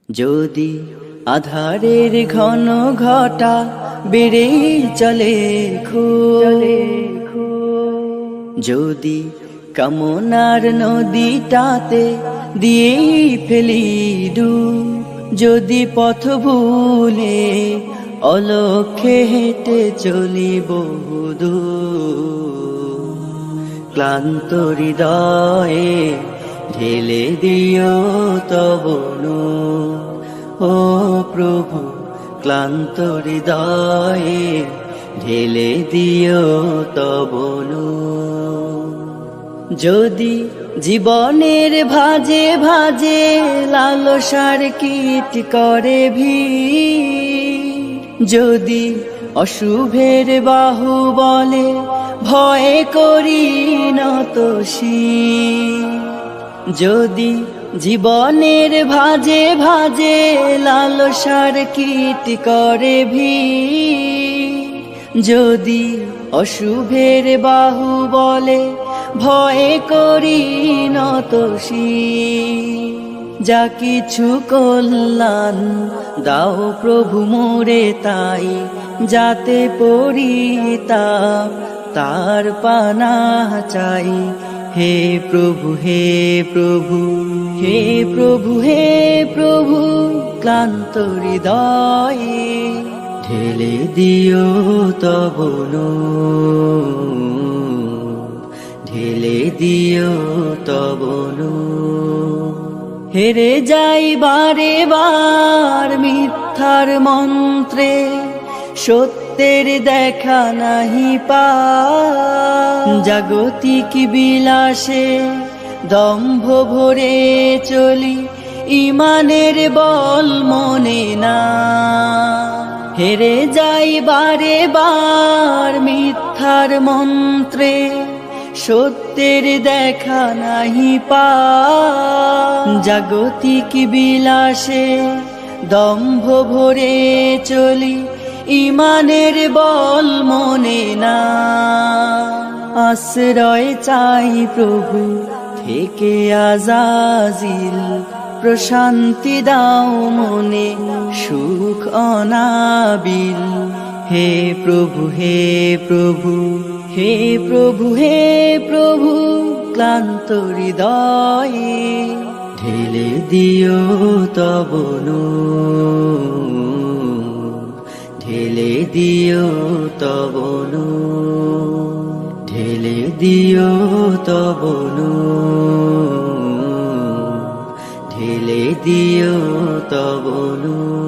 যদি আধারের ঘন ঘটা বেড়ে চলে যদি কামনার নদীটাতে দিয়ে ফেলি ডুব, যদি পথ ভুলে অলক্ষ্যে হেঁটে চলি বহুদূর, ক্লান্ত হৃদয়ে ঢেলে দিও তব নূর। ও প্রভু, ক্লান্ত হৃদয়ে ঢেলে দিও তব নূর। যদি জীবনের ভাজে ভাজে লালসার কীট করে ভিড়, যদি অশুভের বাহু বলে ভয় করি নত শির, যদি জীবনের ভাজে ভাজে লালসার কীট করে ভিড়, যদি অশুভের বাহু বলে ভয় করি নত শির, যা কিছু কল্যাণ দাও প্রভু মোরে তাই, যাতে পরিতাপ তার পানাহ চাই। হে প্রভু, হে প্রভু, হে প্রভু, হে প্রভু, ক্লান্ত হৃদয়ে ঢেলে দিও তব নূর, ঢেলে দিও তব নূর। হেরে যাই বারে বার মিথ্যার মন্ত্রে, সত্যের দেখা নাহি পাই, জাগতিক বিলাসে দম্ভ ভরে চলি, ইমানের বল মনে না। হেরে যাই বারে বার মিথ্যার মন্ত্রে, সত্যের দেখা নাহি পাই, জাগতিক বিলাসে দম্ভ ভরে চলি, ইমানের বল মনে না। আশ্রয় চাই প্রভু থেকে আজাজিল, প্রশান্তি দাও মনে সুখ অনাবিল। হে প্রভু, হে প্রভু, হে প্রভু, হে প্রভু, ক্লান্ত হৃদয়ে ঢেলে দিও তব নূর, ঢেলে দিও তব নূর, ঢেলে দিও তব নূর, ঢেলে দিও তব নূর।